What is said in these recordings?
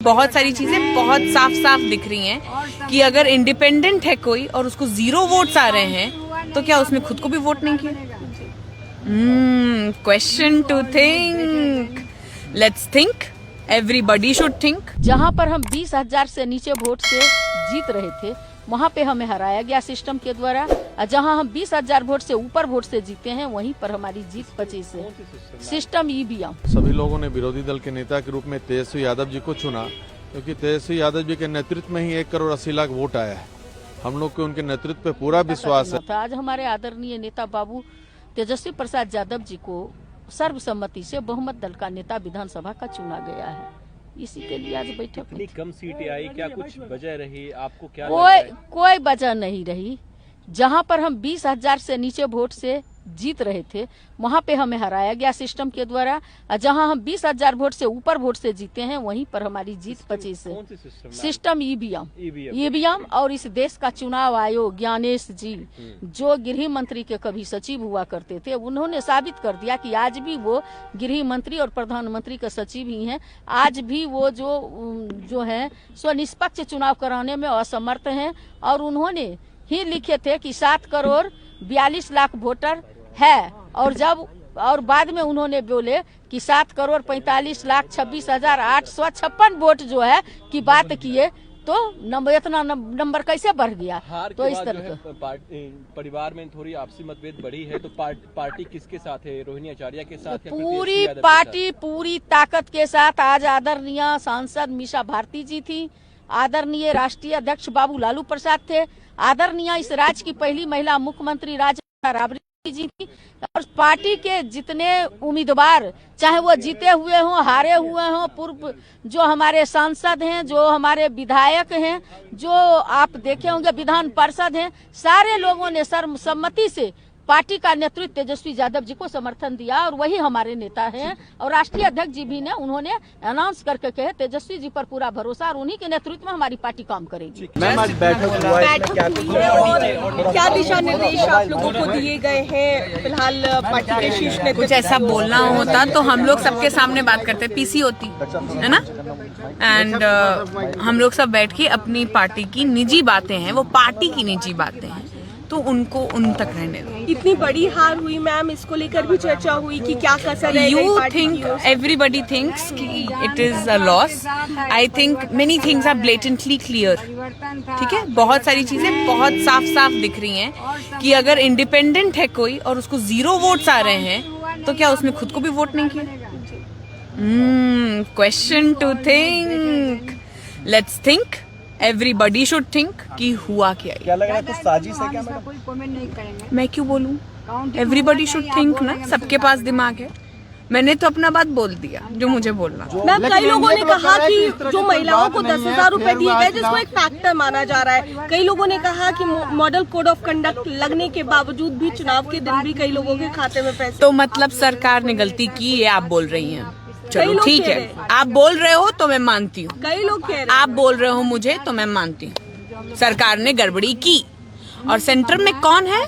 बहुत सारी चीजें बहुत साफ साफ दिख रही हैं कि अगर इंडिपेंडेंट है कोई और उसको 0 वोट्स आ रहे हैं तो क्या उसने खुद को भी वोट नहीं किया? Question to think, let's think, everybody should think. जहां पर हम 20,000 से नीचे वोट से जीत रहे थे वहां पे हमें हराया गया सिस्टम के द्वारा, और जहां हम 20,000 वोट से ऊपर वोट से जीते हैं वहीं पर हमारी जीत 25 है। System EVM. सभी लोगों ने विरोधी दल के नेता के रूप में तेजस्वी यादव जी को चुना क्योंकि तेजस्वी यादव जी के नेतृत्व में ही 1 करोड़ 80 लाख वोट आया है। हम लोग को उनके नेतृत्व पे पूरा विश्वास है। आज हमारे आदरणीय नेता बाबू तेजस्वी प्रसाद यादव जी को सर्वसम्मति से बहुमत दल का नेता विधानसभा का चुना गया है। इसी के लिए आज बैठक। इतनी कम सीटें आई, क्या कुछ वजह रही आपको? क्या कोई वजह नहीं रही। जहां पर हम 20,000 से नीचे वोट से जीत रहे थे वहां पे हमें हराया गया सिस्टम के द्वारा, और जहां हम 20,000 वोट से ऊपर वोट से जीते हैं वहीं पर हमारी जीत 25 है। System EVM. और इस देश का चुनाव आयोग ज्ञानेश जी जो गृह मंत्री के कभी सचिव हुआ करते थे, उन्होंने साबित कर दिया कि आज भी वो गृह मंत्री और प्रधानमंत्री के सचिव ही हैं। आज भी वो जो है सो निष्पक्ष चुनाव कराने में असमर्थ हैं, और उन्होंने ही लिखे थे कि 7 करोड़ 42 लाख वोटर है, और बाद में उन्होंने बोले कि 7 करोड़ 45 लाख 26,856 वोट जो है की बात किए, तो इतना नंबर कैसे बढ़ गया? तो इस तरह परिवार में थोड़ी आपसी मतभेद बढ़ी है, तो पार्टी किसके साथ है? रोहिणी आचार्य के साथ? पूरी पार्टी पूरी ताकत के साथ। आज आदरणीय सांसद मीसा भारती जी थी, आदरणीय राष्ट्रीय अध्यक्ष बाबू लालू प्रसाद थे, आदरणीय इस राज्य की पहली महिला मुख्यमंत्री राजा राबड़ी जी थी, और पार्टी के जितने उम्मीदवार, चाहे वो जीते हुए हों, हारे हुए हों, पूर्व जो हमारे सांसद हैं, जो हमारे विधायक हैं, जो आप देखे होंगे विधान पार्षद हैं, सारे लोगों ने सर्वसम्मति से पार्टी का नेतृत्व तेजस्वी यादव जी को समर्थन दिया, और वही हमारे नेता हैं। और राष्ट्रीय अध्यक्ष जी भी ने उन्होंने अनाउंस करके कहे तेजस्वी जी पर पूरा भरोसा, और उन्हीं के नेतृत्व में हमारी पार्टी काम करेगी। मैम आज बैठक हुआ है, क्या दिशा निर्देश आप लोगों को दिए गए हैं? फिलहाल पार्टी के शीर्ष नेतृत्व कुछ ऐसा बोलना होता तो हम लोग सबके सामने बात करते, पीसी होती है ना, एंड हम लोग सब बैठ के अपनी पार्टी की निजी बातें हैं, वो पार्टी की निजी बातें हैं, तो उनको उन तक रहने दो। इतनी बड़ी हार हुई मैम, इसको लेकर भी चर्चा हुई कि क्या कसर रह गई? You think everybody thinks कि it is a loss. I think many things are blatantly clear. ठीक है, बहुत सारी चीजें बहुत साफ साफ दिख रही हैं कि अगर इंडिपेंडेंट है कोई और उसको 0 वोट्स आ रहे हैं तो क्या उसने खुद को भी वोट नहीं किया? Question to think, let's think, everybody should think कि हुआ क्या लग रहा है? कुछ साजिश है क्या मैडम? मैं क्यों बोलूं? एवरीबॉडी शुड थिंक ना, सबके पास दिमाग है। मैंने तो अपना बात बोल दिया जो मुझे बोलना। मैम कई लोगों ने कहा कि जो महिलाओं को 10,000 रुपए दिए गए जिसको एक फैक्टर माना जा रहा है। कई लोगों ने कहा कि मॉडल कोड ऑफ कंडक्ट लगने के बावजूद भी चुनाव के दिन भी कई लोगों के खाते में पैसे। तो मतलब सरकार ने गलती की, ये आप बोल रही हैं? चलो ठीक है, आप बोल रहे हो तो मैं मानती हूँ। कई लोग कह रहे हैं। आप बोल रहे हो मुझे तो मैं मानती हूँ सरकार ने गड़बड़ी की, और सेंटर में कौन है?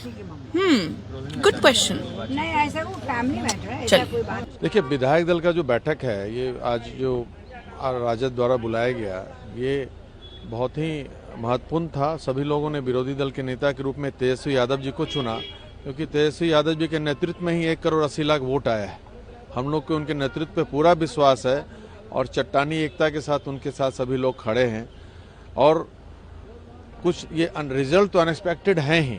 Good question. नहीं ऐसा वो फैमिली मैटर है। चलिए देखिए, विधायक दल का जो बैठक है ये आज जो राजद द्वारा बुलाया गया, ये बहुत ही महत्वपूर्ण था। सभी लोगों ने विरोधी दल के नेता के रूप में तेजस्वी यादव जी को चुना क्योंकि तेजस्वी यादव जी के नेतृत्व में ही 1 करोड़ 80 लाख वोट आया है। हम लोग को उनके नेतृत्व पे पूरा विश्वास है, और चट्टानी एकता के साथ उनके साथ सभी लोग खड़े हैं। और कुछ ये रिजल्ट तो अनएक्सपेक्टेड हैं ही।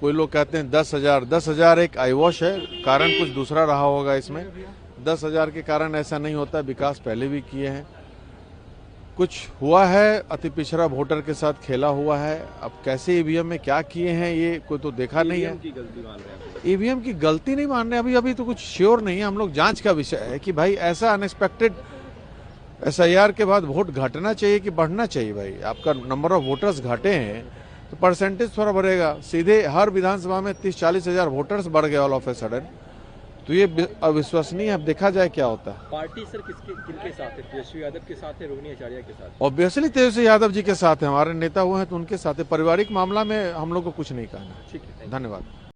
कोई लोग कहते हैं 10,000 एक आईवॉश है, कारण कुछ दूसरा रहा होगा इसमें। 10,000 के कारण ऐसा नहीं होता, विकास पहले भी किए हैं। कुछ हुआ है, अति पिछड़ा वोटर के साथ खेला हुआ है। अब कैसे ईवीएम में क्या किए हैं ये कोई तो देखा नहीं है। ईवीएम की गलती नहीं मान रहे, अभी तो कुछ श्योर नहीं है। हम लोग जांच का विषय है कि भाई ऐसा अनएक्सपेक्टेड SIR के बाद वोट घटना चाहिए कि बढ़ना चाहिए? भाई आपका नंबर ऑफ वोटर्स घटे हैं तो परसेंटेज थोड़ा बढ़ेगा। सीधे हर विधानसभा में 30-40 हजार वोटर्स बढ़ गए ऑल ऑफ ए सडन, तो ये अविश्वसनीय है। अब देखा जाए क्या होता है। पार्टी सर किनके साथ है? तेजस्वी यादव के साथ है, रोहिणी आचार्य के साथ? ऑब्वियसली तेजस्वी यादव जी के साथ है, हमारे नेता हुए हैं तो उनके साथ है। पारिवारिक मामला में हम लोग को कुछ नहीं कहना। ठीक है, धन्यवाद।